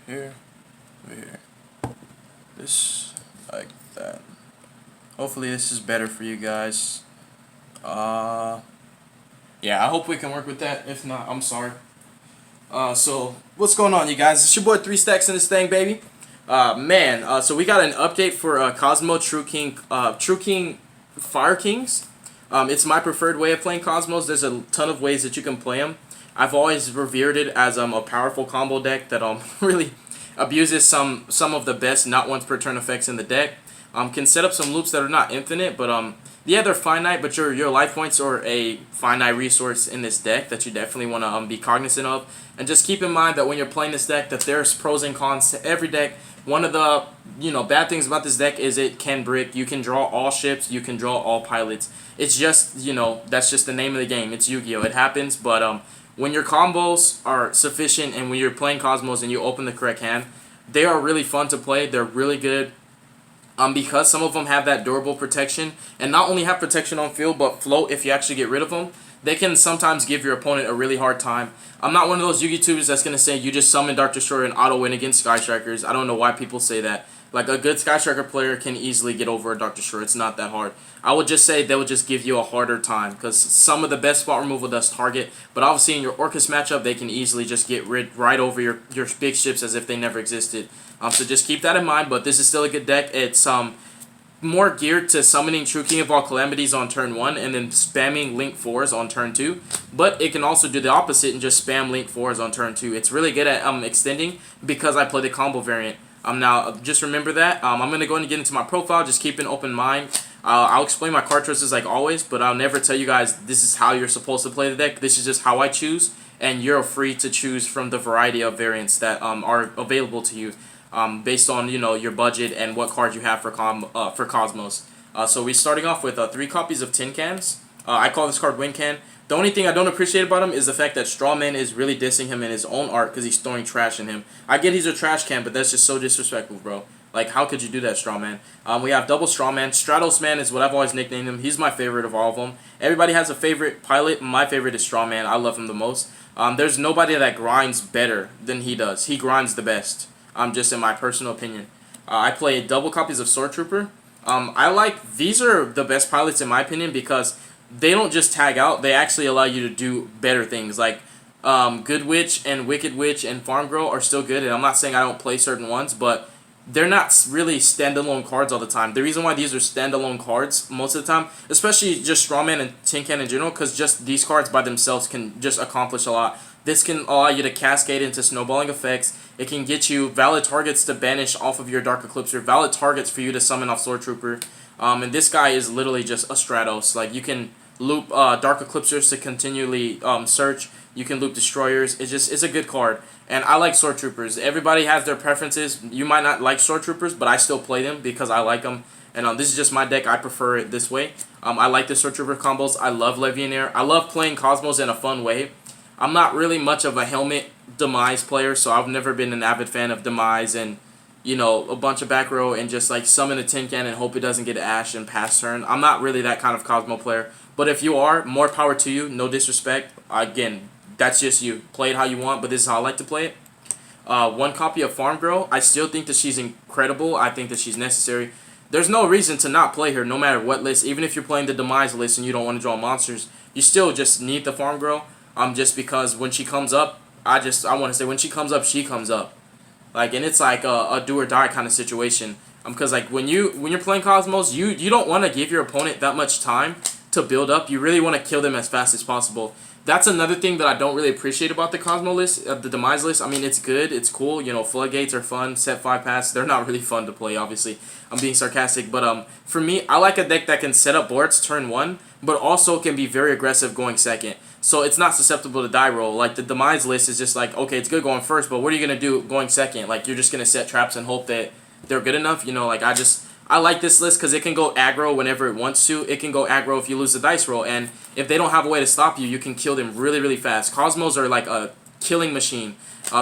here, over here. This, like that. Hopefully this is better for you guys. Yeah, I hope we can work with that. If not, I'm sorry. So what's going on, you guys? It's your boy 3Stacks in this thing, baby. So we got an update for Cosmo True King Fire Kings. It's my preferred way of playing Cosmos. There's a ton of ways that you can play them. I've always revered it as a powerful combo deck that really abuses some of the best not once per turn effects in the deck. Can set up some loops that are not infinite, but yeah, they're finite, but your life points are a finite resource in this deck that you definitely want to be cognizant of. And just keep in mind that when you're playing this deck, that there's pros and cons to every deck. One of the bad things about this deck is it can brick. You can draw all ships. You can draw all pilots. It's just that's just the name of the game. It's Yu-Gi-Oh. It happens, but when your combos are sufficient and when you're playing Cosmos and you open the correct hand, they are really fun to play. They're really good. Because some of them have that durable protection, and not only have protection on field, but float if you actually get rid of them, they can sometimes give your opponent a really hard time. I'm not one of those Yu-Gi tubers that's going to say you just summon Dark Destroyer and auto-win against Sky Strikers. I don't know why people say that. Like, a good Sky Striker player can easily get over a Dark Destroyer. It's not that hard. I would just say they will just give you a harder time, because some of the best spot removal does target, but obviously in your Orcus matchup, they can easily just get rid right over your big ships as if they never existed. So just keep that in mind, but this is still a good deck. It's more geared to summoning True King of all Calamities on turn 1 and then spamming Link 4s on turn 2. But it can also do the opposite and just spam Link 4s on turn 2. It's really good at extending because I play the combo variant. Now, just remember that. I'm going to go ahead and get into my profile. Just keep an open mind. I'll explain my card choices like always, but I'll never tell you guys this is how you're supposed to play the deck. This is just how I choose, and you're free to choose from the variety of variants that are available to you. Based on your budget and what cards you have for Cosmos. So we're starting off with 3 copies of Tin Cans. I call this card Win Can. The only thing I don't appreciate about him is the fact that Strawman is really dissing him in his own art because he's throwing trash in him. I get he's a trash can, but that's just so disrespectful, bro. Like, how could you do that, Strawman? We have Double Strawman. Stratos Man is what I've always nicknamed him. He's my favorite of all of them. Everybody has a favorite pilot. My favorite is Strawman. I love him the most. There's nobody that grinds better than he does. He grinds the best. Just in my personal opinion. I play double copies of Sword Trooper. These are the best pilots in my opinion because they don't just tag out, they actually allow you to do better things. Like, Good Witch and Wicked Witch and Farm Girl are still good, and I'm not saying I don't play certain ones, but they're not really standalone cards all the time. The reason why these are standalone cards most of the time, especially just Strawman and Tin Can in general, because just these cards by themselves can just accomplish a lot. This can allow you to cascade into snowballing effects. It can get you valid targets to banish off of your Dark Eclipser, valid targets for you to summon off Sword Trooper. And this guy is literally just a Stratos. Like, you can loop Dark Eclipsers to continually search. You can loop Destroyers. It's a good card. And I like Sword Troopers. Everybody has their preferences. You might not like Sword Troopers, but I still play them because I like them. And this is just my deck. I prefer it this way. I like the Sword Trooper combos. I love Legionnaire. I love playing Cosmos in a fun way. I'm not really much of a helmet Demise player, so I've never been an avid fan of Demise and, a bunch of back row and just, like, summon a Tin Can and hope it doesn't get Ash and pass turn. I'm not really that kind of Cosmo player. But if you are, more power to you. No disrespect. Again, that's just you. Play it how you want, but this is how I like to play it. 1 copy of Farm Girl. I still think that she's incredible. I think that she's necessary. There's no reason to not play her no matter what list. Even if you're playing the Demise list and you don't want to draw monsters, you still just need the Farm Girl. Just because when she comes up, I want to say when she comes up, she comes up. Like, and it's like a do or die kind of situation. Because like when you're playing Cosmos, you don't want to give your opponent that much time to build up. You really want to kill them as fast as possible. That's another thing that I don't really appreciate about the Cosmo list, the Demise list. I mean, it's good, it's cool. Floodgates are fun. Set 5 pass, they're not really fun to play. Obviously, I'm being sarcastic, but for me, I like a deck that can set up boards turn 1, but also can be very aggressive going second. So it's not susceptible to die roll. Like, the Demise list is just like, okay, it's good going first, but what are you gonna do going second? Like, you're just gonna set traps and hope that they're good enough. Like, I like this list because it can go aggro whenever it wants to. It can go aggro if you lose the dice roll. And if they don't have a way to stop you, you can kill them really, really fast. Cosmos are like a killing machine.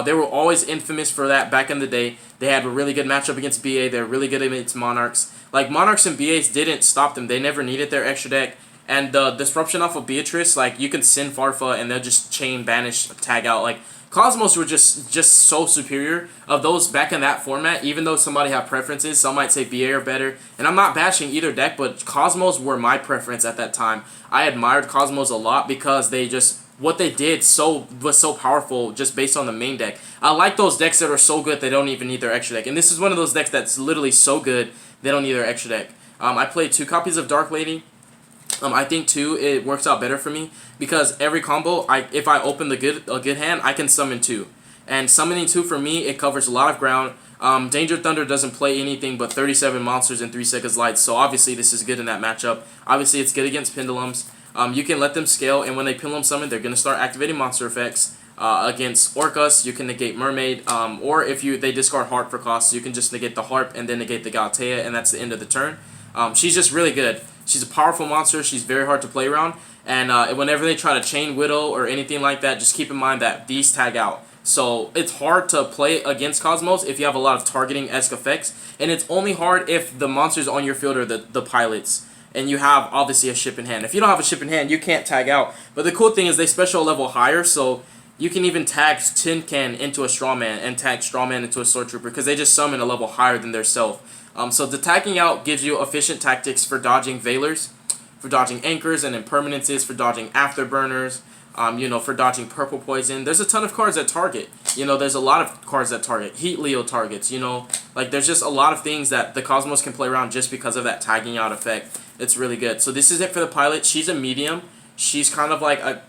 They were always infamous for that back in the day. They had a really good matchup against BA. They're really good against Monarchs. Like, Monarchs and BAs didn't stop them. They never needed their extra deck. And the disruption off of Beatrice, like you can send Farfa and they'll just chain banish tag out. Like KOZMOS were just so superior of those back in that format. Even though somebody have preferences, some might say BA are better, and I'm not bashing either deck, but KOZMOS were my preference at that time. I admired KOZMOS a lot because they just what they did was so powerful just based on the main deck. I like those decks that are so good they don't even need their extra deck, and this is one of those decks that's literally so good they don't need their extra deck. I played 2 copies of Dark Lady. I think too it works out better for me because every combo, if I open a good hand, I can summon 2, and summoning 2 for me it covers a lot of ground. Danger Thunder doesn't play anything but 37 monsters in 3 seconds lights, so obviously this is good in that matchup. Obviously it's good against Pendulums. You can let them scale, and when they Pendulum summon, they're gonna start activating monster effects. Against Orcus, you can negate Mermaid, or if they discard Harp for cost, you can just negate the Harp and then negate the Galatea, and that's the end of the turn. She's just really good. She's a powerful monster. She's very hard to play around. And whenever they try to chain Widow or anything like that, just keep in mind that these tag out. So it's hard to play against KOZMOS if you have a lot of targeting-esque effects. And it's only hard if the monsters on your field are the pilots. And you have, obviously, a ship in hand. If you don't have a ship in hand, you can't tag out. But the cool thing is they special level higher, so you can even tag Tin Can into a Strawman and tag Strawman into a Sword Trooper because they just summon a level higher than their self. So the tagging out gives you efficient tactics for dodging Veilers, for dodging Anchors and Impermanences, for dodging Afterburners, for dodging Purple Poison. There's a ton of cards that target. There's a lot of cards that target. Heat Leo targets, like there's just a lot of things that the KOZMOS can play around just because of that tagging out effect. It's really good. So this is it for the pilot. She's a medium. She's kind of like a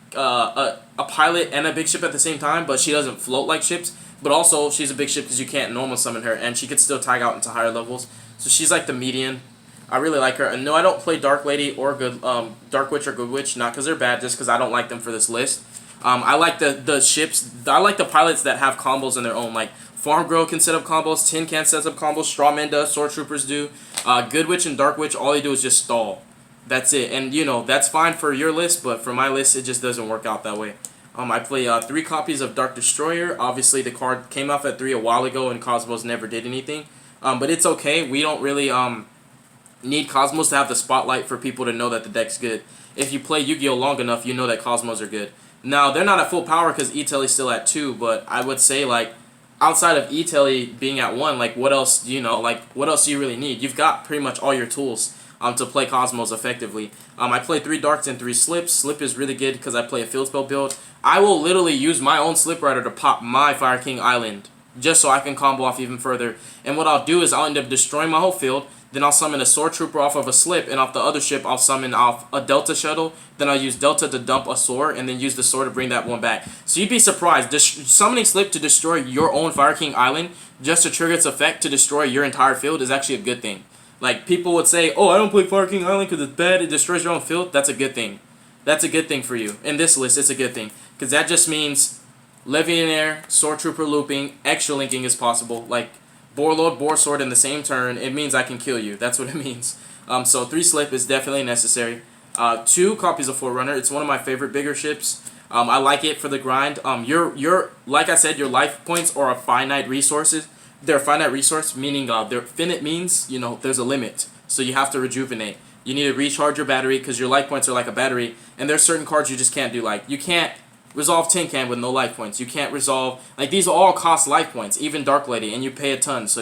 pilot and a big ship at the same time, but she doesn't float like ships. But also, she's a big ship because you can't normal summon her, and she could still tag out into higher levels. So she's like the median. I really like her. And no, I don't play Dark Lady or Dark Witch or Good Witch, not because they're bad, just because I don't like them for this list. I like the ships. I like the pilots that have combos in their own. Like Farm Girl can set up combos, Tin Can sets up combos, Strawman does, Sword Troopers do. Good Witch and Dark Witch, all they do is just stall. That's it. And that's fine for your list, but for my list, it just doesn't work out that way. I play 3 copies of Dark Destroyer. Obviously, the card came off at 3 a while ago, and KOZMOS never did anything. But it's okay. We don't really need KOZMOS to have the spotlight for people to know that the deck's good. If you play Yu-Gi-Oh! Long enough, you know that KOZMOS are good. Now, they're not at full power because E-Telly's still at 2, but I would say, like, outside of E-Telly being at 1, like, what else do you really need? You've got pretty much all your tools to play KOZMOS effectively. I play 3 Darks and 3 Slips. Slip is really good because I play a field spell build. I will literally use my own Slip Rider to pop my Fire King Island just so I can combo off even further. And what I'll do is I'll end up destroying my whole field. Then I'll summon a Sword Trooper off of a Slip, and off the other ship I'll summon off a Delta Shuttle. Then I'll use Delta to dump a Sword, and then use the Sword to bring that one back. So you'd be surprised. Summoning Slip to destroy your own Fire King Island just to trigger its effect to destroy your entire field is actually a good thing. Like, people would say, oh, I don't play Fire King Island because it's bad, it destroys your own field. That's a good thing. That's a good thing for you. In this list, it's a good thing. Because that just means Legionnaire, Sword Trooper looping, extra linking is possible. Like, Boarlord, Boar Sword in the same turn, it means I can kill you. That's what it means. So 3 Slip is definitely necessary. 2 copies of Forerunner. It's one of my favorite bigger ships. I like it for the grind. Like I said, your life points are a finite resources. They're a finite resource, meaning they're finite means, there's a limit. So you have to rejuvenate. You need to recharge your battery because your life points are like a battery. And there's certain cards you just can't do. Like, you can't resolve Tin Can with no life points. You can't resolve, like, these all cost life points, even Dark Lady, and you pay a ton. So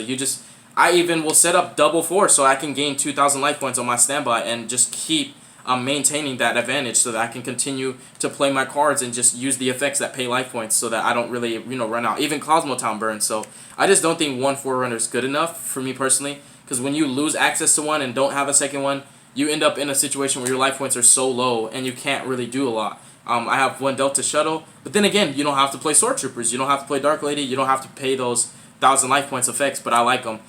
I even will set up double force so I can gain 2,000 life points on my standby and just keep maintaining that advantage so that I can continue to play my cards and just use the effects that pay life points so that I don't really, run out. Even Cosmotown burns. So I just don't think one Forerunner is good enough for me personally, because when you lose access to one and don't have a second one, you end up in a situation where your life points are so low and you can't really do a lot. I have 1 Delta Shuttle, but then again, you don't have to play Sword Troopers, you don't have to play Dark Lady, you don't have to pay those 1,000 life points effects, but I like them.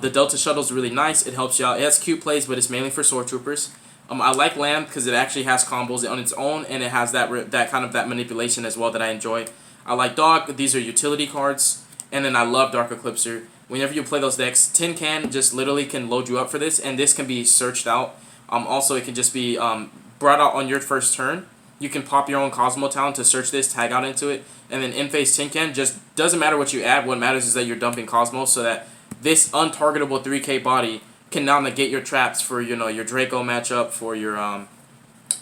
The Delta Shuttle is really nice, it helps you out. It has cute plays, but it's mainly for Sword Troopers. I like Lamb because it actually has combos on its own, and it has that kind of manipulation as well that I enjoy. I like Dog, these are utility cards, and then I love Dark Eclipser. Whenever you play those decks, Tin Can just literally can load you up for this, and this can be searched out. Also, it can just be brought out on your first turn. You can pop your own Cosmotown to search this, tag out into it, and then in-phase Tin Can just doesn't matter what you add. What matters is that you're dumping Cosmos so that this untargetable 3K body can now negate your traps for your Draco matchup, for your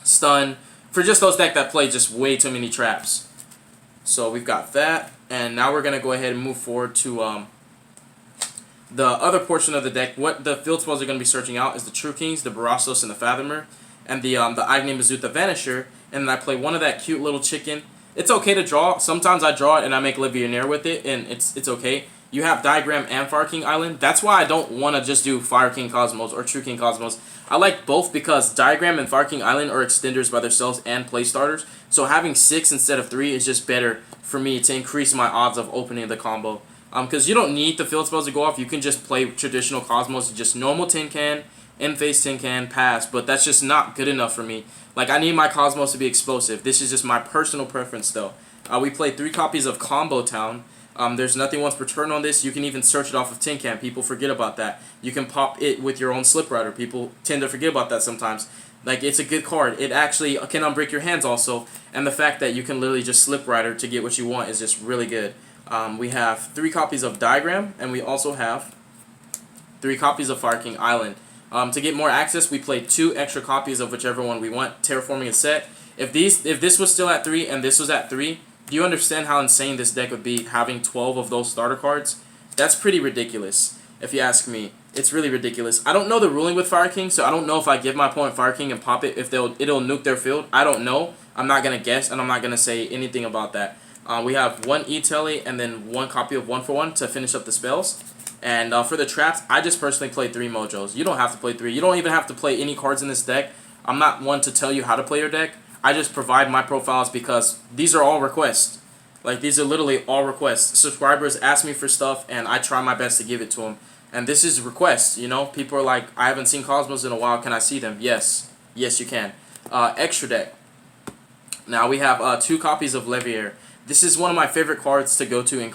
stun, for just those decks that play just way too many traps. So we've got that, and now we're going to go ahead and move forward to the other portion of the deck. What the field spells are going to be searching out is the True Kings, the Barastos, and the Fathomer, and the Agni Mazut, the Vanisher, and then I play one of that cute little chicken. It's okay to draw. Sometimes I draw it and I make Livionaire with it, and it's okay. You have Diagram and Fire King Island. That's why I don't want to just do Fire King KOZMOS or True King KOZMOS. I like both because Diagram and Fire King Island are extenders by themselves and play starters. So having 6 instead of 3 is just better for me to increase my odds of opening the combo. Because you don't need the field spells to go off. You can just play traditional KOZMOS, just normal tin can, in-face tin can, pass. But that's just not good enough for me. Like, I need my KOZMOS to be explosive. This is just my personal preference, though. We played 3 copies of Combo Town. There's nothing once per turn on this. You can even search it off of tin can. People forget about that. You can pop it with your own Slip Rider. People tend to forget about that sometimes. Like, it's a good card. It actually can unbreak your hands also. And the fact that you can literally just Slip Rider to get what you want is just really good. We have 3 copies of Diagram, and we also have 3 copies of Fire King Island. To get more access, we played 2 extra copies of whichever one we want. Terraforming a set. If this was still at 3 and this was at 3, do you understand how insane this deck would be having 12 of those starter cards? That's pretty ridiculous, if you ask me. It's really ridiculous. I don't know the ruling with Fire King, so I don't know if I give my opponent Fire King and pop it, if it'll nuke their field. I don't know. I'm not going to guess, and I'm not going to say anything about that. We have 1 E-Telly and then 1 copy of 1-for-1 to finish up the spells. And for the traps, I just personally play 3 Mojos. You don't have to play 3. You don't even have to play any cards in this deck. I'm not one to tell you how to play your deck. I just provide my profiles because these are all requests. Like, these are literally all requests. Subscribers ask me for stuff, and I try my best to give it to them. And this is requests, you know? People are like, I haven't seen KOZMOS in a while. Can I see them? Yes. Yes, you can. Extra deck. Now, we have 2 copies of Levier. This is one of my favorite cards to go to in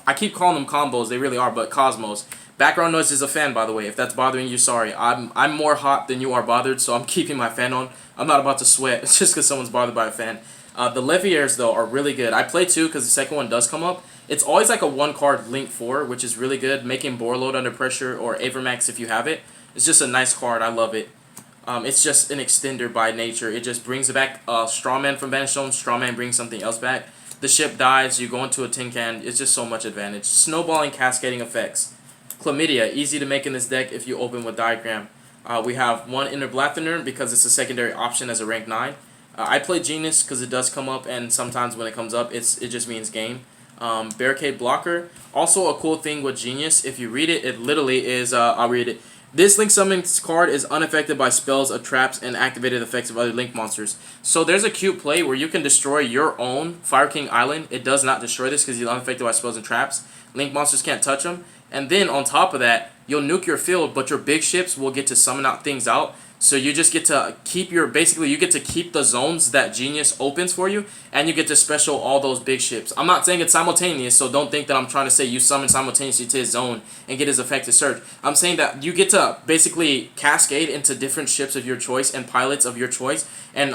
I keep calling them combos. They really are, but KOZMOS. Background noise is a fan, by the way. If that's bothering you, sorry. I'm more hot than you are bothered, so I'm keeping my fan on. I'm not about to sweat just because someone's bothered by a fan. The Leviers, though, are really good. I play 2 because the second one does come up. It's always like a 1-card Link 4, which is really good. Making Borload Under Pressure or Avermax if you have it. It's just a nice card. I love it. It's just an extender by nature. It just brings back Strawman from Banished Zone. Strawman brings something else back. The ship dies. You go into a tin can. It's just so much advantage. Snowballing, cascading effects. Chlamydia, easy to make in this deck if you open with Diagram. We have 1 Inner Blatherner because it's a secondary option as a rank 9. I play Genius because it does come up, and sometimes when it comes up, it just means game. Barricade Blocker. Also a cool thing with Genius, if you read it, it literally is, I'll read it. This Link Summons card is unaffected by spells of traps and activated effects of other Link monsters. So there's a cute play where you can destroy your own Fire King Island. It does not destroy this because he's unaffected by spells and traps. Link monsters can't touch him. And then on top of that, you'll nuke your field, but your big ships will get to summon out things out. So you just get to keep basically you get to keep the zones that Genius opens for you, and you get to special all those big ships. I'm not saying it's simultaneous, so don't think that I'm trying to say you summon simultaneously to his zone and get his effective search. I'm saying that you get to basically cascade into different ships of your choice and pilots of your choice, and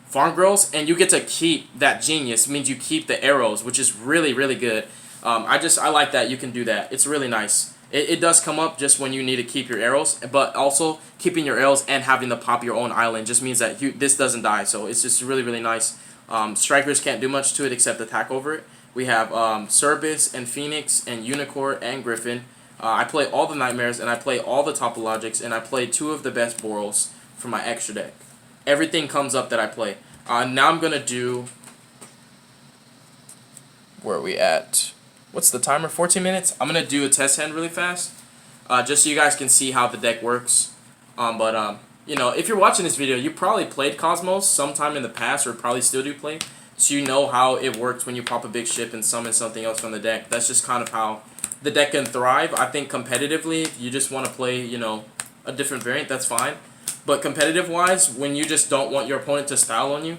farm girls, and you get to keep that Genius. It means you keep the arrows, which is really, really good. I like that you can do that. It's really nice. It does come up just when you need to keep your arrows, but also keeping your arrows and having to pop your own island just means that this doesn't die, so it's just really, really nice. Strikers can't do much to it except attack over it. We have Cerberus and Phoenix and Unicorn and Griffin. I play all the Nightmares, and I play all the Topologics, and I play 2 of the best Borals for my extra deck. Everything comes up that I play. Now I'm going to do... Where are we at? What's the timer? 14 minutes? I'm going to do a test hand really fast, just so you guys can see how the deck works. You know, if you're watching this video, you probably played KOZMOS sometime in the past, or probably still do play, so you know how it works when you pop a big ship and summon something else from the deck. That's just kind of how the deck can thrive. I think competitively, if you just want to play, you know, a different variant, that's fine. But competitive-wise, when you just don't want your opponent to style on you,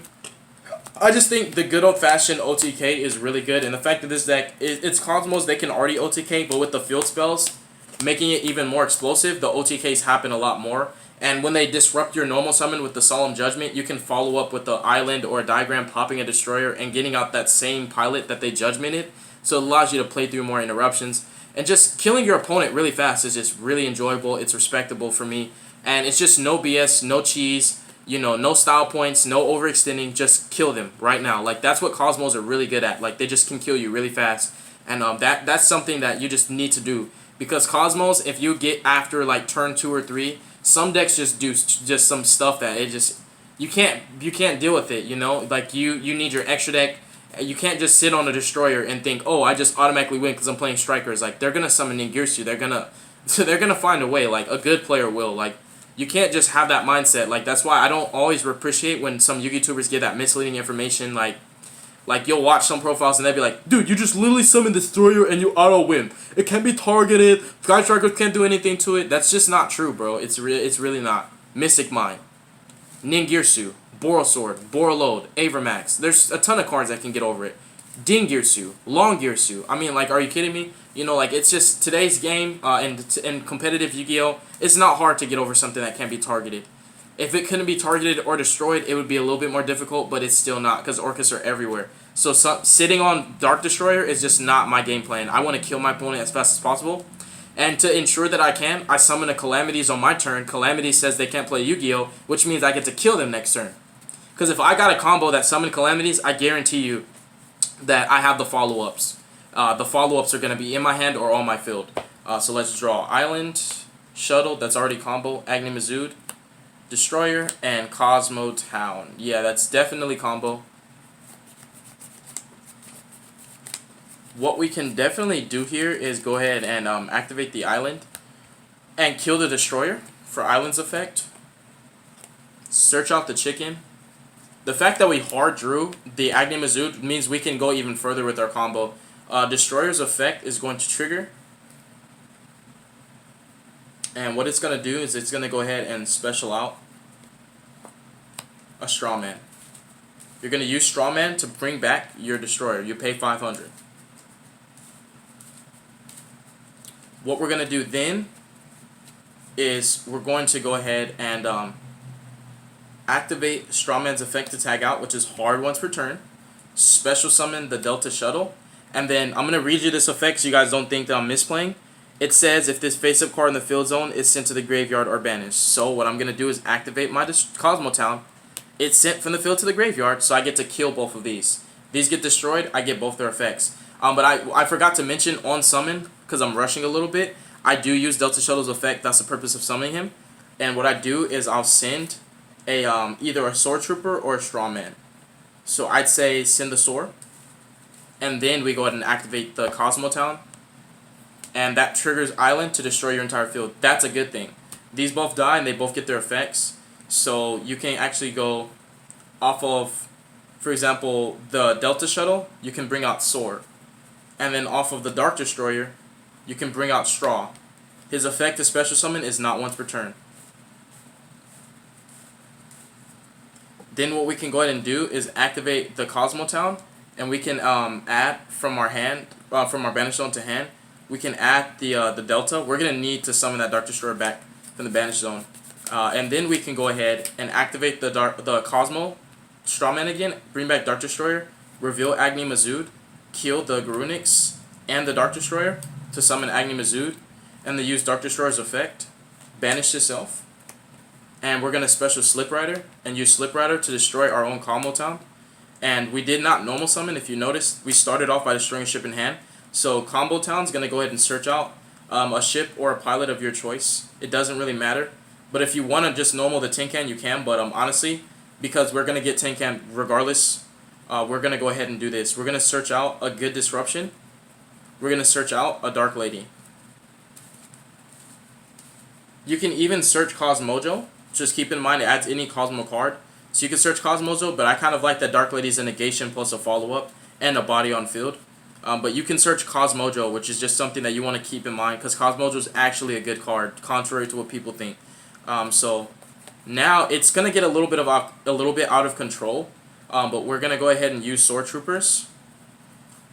I just think the good old-fashioned OTK is really good, and the fact that this deck, it's KOZMOS, they can already OTK, but with the field spells, making it even more explosive, the OTKs happen a lot more. And when they disrupt your normal summon with the Solemn Judgment, you can follow up with the Island or a Diagram popping a Destroyer and getting out that same pilot that they Judgmented, so it allows you to play through more interruptions. And just killing your opponent really fast is just really enjoyable. It's respectable for me. And it's just no BS, no cheese, you know, no style points, no overextending. Just kill them right now. Like, that's what KOZMOS are really good at. Like, they just can kill you really fast. And that's something that you just need to do. Because KOZMOS, if you get after, like, turn 2 or 3, some decks just do just some stuff that it just... You can't deal with it, you know? Like, you need your extra deck. You can't just sit on a destroyer and think, oh, I just automatically win because I'm playing strikers. Like, they're gonna summon Ningirsu. They're gonna find a way. Like, a good player will. Like, you can't just have that mindset. Like, that's why I don't always appreciate when some YouTubers get that misleading information. Like you'll watch some profiles and they'll be like, dude, you just literally summon Destroyer and you auto win. It can't be targeted. Sky Strikers can't do anything to it. That's just not true, bro. It's really not. Mystic Mine, Ningirsu, Borosword, Boroload, Avermax. There's a ton of cards that can get over it. Dingirsu, Longirsu. I mean, like, are you kidding me? You know, like, it's just today's game in competitive Yu-Gi-Oh! It's not hard to get over something that can't be targeted. If it couldn't be targeted or destroyed, it would be a little bit more difficult, but it's still not because Orcus are everywhere. So sitting on Dark Destroyer is just not my game plan. I want to kill my opponent as fast as possible. And to ensure that I can, I summon a Calamities on my turn. Calamities says they can't play Yu-Gi-Oh!, which means I get to kill them next turn. Because if I got a combo that summoned Calamities, I guarantee you that I have the follow-ups. The follow-ups are going to be in my hand or on my field. So let's draw Island, Shuttle, that's already combo, Agni Mazood, Destroyer, and Cosmo Town. Yeah, that's definitely combo. What we can definitely do here is go ahead and activate the Island and kill the Destroyer for Island's effect. Search out the chicken. The fact that we hard drew the Agni Mazood means we can go even further with our combo. Destroyer's effect is going to trigger. And what it's going to do is it's going to go ahead and special out a Strawman. You're going to use Strawman to bring back your Destroyer. You pay 500. What we're going to do then is we're going to go ahead and activate Strawman's effect to tag out, which is hard once per turn. Special summon the Delta Shuttle. And then I'm going to read you this effect so you guys don't think that I'm misplaying. It says if this face-up card in the field zone is sent to the graveyard or banished. So what I'm going to do is activate my Cosmo Town. It's sent from the field to the graveyard, so I get to kill both of these. These get destroyed, I get both their effects. But I forgot to mention on summon, because I'm rushing a little bit, I do use Delta Shuttle's effect. That's the purpose of summoning him. And what I do is I'll send a either a Sword Trooper or a Strawman. So I'd say send the Sword. And then we go ahead and activate the Cosmo Town. And that triggers Island to destroy your entire field. That's a good thing. These both die and they both get their effects. So you can actually go off of, for example, the Delta Shuttle, you can bring out Sword. And then off of the Dark Destroyer, you can bring out Straw. His effect to special summon is not once per turn. Then what we can go ahead and do is activate the Cosmo Town, and we can add from our hand, from our Banish Zone to hand, we can add the Delta. We're gonna need to summon that Dark Destroyer back from the Banish Zone, and then we can go ahead and activate the Cosmo Strawman again, bring back Dark Destroyer, reveal Agni Mazood, kill the Garunix and the Dark Destroyer to summon Agni Mazood, and then use Dark Destroyer's effect, banish itself, and we're going to special Slip Rider and use Slip Rider to destroy our own Cosmo Town. And we did not normal summon. If you notice, we started off by destroying a ship in hand. So Combo Town's going to go ahead and search out a ship or a pilot of your choice. It doesn't really matter. But if you want to just normal the Tin Can, you can. But honestly, because we're going to get Tin Can regardless, we're going to go ahead and do this. We're going to search out a good Disruption. We're going to search out a Dark Lady. You can even search Cosmojo. Just keep in mind it adds any Cosmo card. So you can search Cosmojo, but I kind of like that Dark Lady's a negation plus a follow-up and a body on field. But you can search Cosmojo, which is just something that you want to keep in mind because Cosmojo is actually a good card, contrary to what people think. So now it's gonna get a little bit out of control. But we're gonna go ahead and use Sword Troopers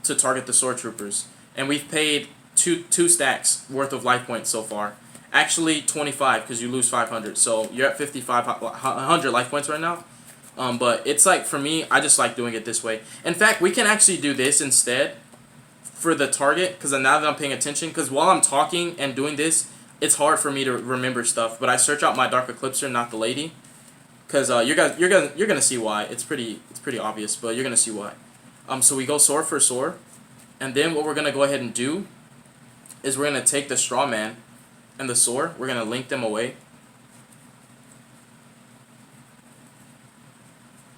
to target the Sword Troopers, and we've paid two stacks worth of life points so far. Actually 25 because you lose 500, so you're at 100 life points right now. But it's like, for me, I just like doing it this way. In fact, we can actually do this instead for the target, because now that I'm paying attention, because while I'm talking and doing this, it's hard for me to remember stuff. But I search out my Dark Eclipser, not the lady, because you're gonna see why. It's pretty obvious, but you're gonna see why. So we go Soar for Soar, and then what we're gonna go ahead and do is we're gonna take the Straw Man and the Soar. We're gonna link them away,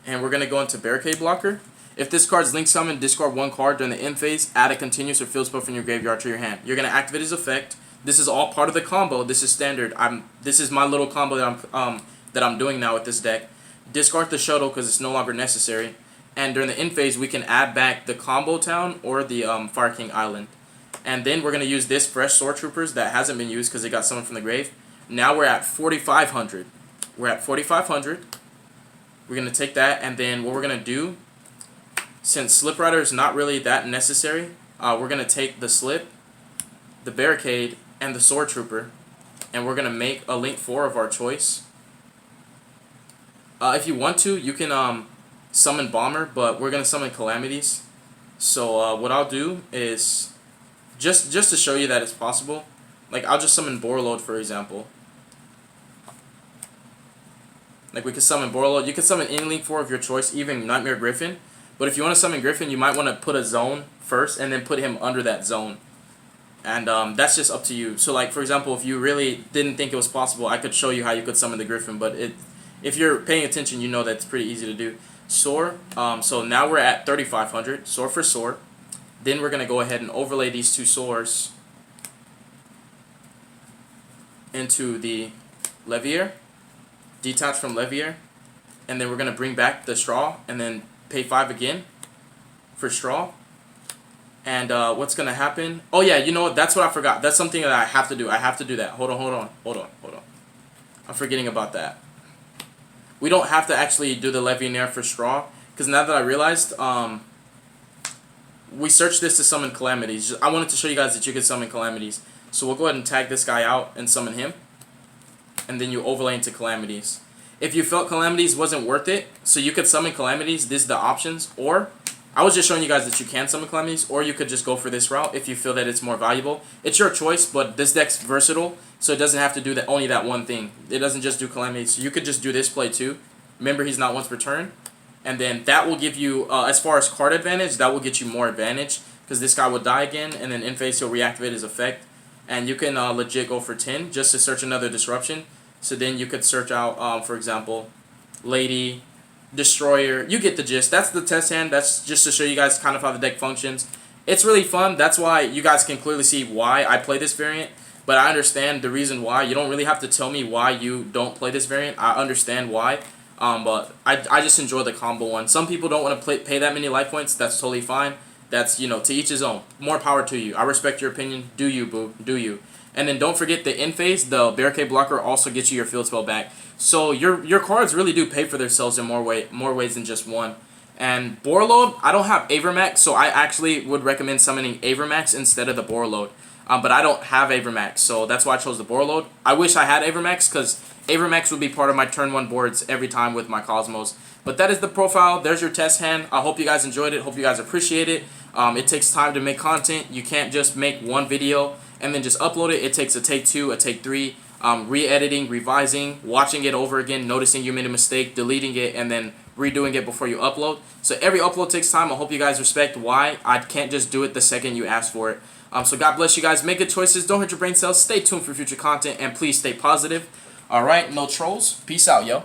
and we're gonna go into Barricade Blocker. If this card's link summon, discard one card during the end phase, add a continuous or field spell from your graveyard to your hand. You're gonna activate his effect. This is all part of the combo. This is standard. This is my little combo that I'm doing now with this deck. Discard the shuttle because it's no longer necessary. And during the end phase, we can add back the combo town or the Fire King Island. And then we're gonna use this fresh Sword Troopers that hasn't been used because it got summoned from the grave. Now we're at 4,500. We're at 4,500. We're gonna take that, and then what we're gonna do, since Slip Rider is not really that necessary, we're going to take the Slip, the Barricade, and the Sword Trooper, and we're going to make a Link 4 of our choice. If you want to, you can summon Bomber, but we're going to summon Calamities. So what I'll do is, just to show you that it's possible, like I'll just summon Borreload, for example. Like we could summon Borreload. You can summon any Link 4 of your choice, even Nightmare Griffin. But if you want to summon Griffin, you might want to put a zone first and then put him under that zone. And that's just up to you. So like, for example, if you really didn't think it was possible, I could show you how you could summon the Griffin. But if you're paying attention, you know that's pretty easy to do. Soar. So now we're at 3,500. Soar for Soar. Then we're going to go ahead and overlay these two Soars into the Levier. Detach from Levier. And then we're going to bring back the Straw and then pay 5 again for Straw. And what's going to happen? Oh, yeah, you know what? That's what I forgot. That's something that I have to do. I have to do that. Hold on. I'm forgetting about that. We don't have to actually do the Legionnaire for Straw. Because now that I realized, we searched this to summon Calamities. I wanted to show you guys that you could summon Calamities. So we'll go ahead and tag this guy out and summon him. And then you overlay into Calamities. If you felt Calamities wasn't worth it, so you could summon Calamities, this is the options, or I was just showing you guys that you can summon Calamities, or you could just go for this route if you feel that it's more valuable. It's your choice, but this deck's versatile, so it doesn't have to do only that one thing. It doesn't just do Calamities, so you could just do this play too. Remember, he's not once per turn, and then that will give you, as far as card advantage, that will get you more advantage, because this guy will die again, and then in phase he'll reactivate his effect, and you can legit go for 10 just to search another disruption. So then you could search out, for example, Lady, Destroyer. You get the gist. That's the test hand. That's just to show you guys kind of how the deck functions. It's really fun. That's why you guys can clearly see why I play this variant. But I understand the reason why. You don't really have to tell me why you don't play this variant. I understand why. But I just enjoy the combo one. Some people don't want to pay that many life points. That's totally fine. That's, you know, to each his own. More power to you. I respect your opinion. Do you, boo. Do you. And then don't forget the end phase, the Barricade Blocker also gets you your field spell back. So your cards really do pay for themselves in more ways than just one. And Borreload, I don't have Avermax, so I actually would recommend summoning Avermax instead of the Borreload. But I don't have Avermax, so that's why I chose the Borreload. I wish I had Avermax, because Avermax would be part of my turn 1 boards every time with my KOZMOS. But that is the profile. There's your test hand. I hope you guys enjoyed it. Hope you guys appreciate it. It takes time to make content. You can't just make one video and then just upload it. It takes a take 2, a take 3, re-editing, revising, watching it over again, noticing you made a mistake, deleting it, and then redoing it before you upload. So every upload takes time. I hope you guys respect why I can't just do it the second you ask for it. So God bless you guys. Make good choices. Don't hurt your brain cells. Stay tuned for future content, and please stay positive. All right, no trolls. Peace out, yo.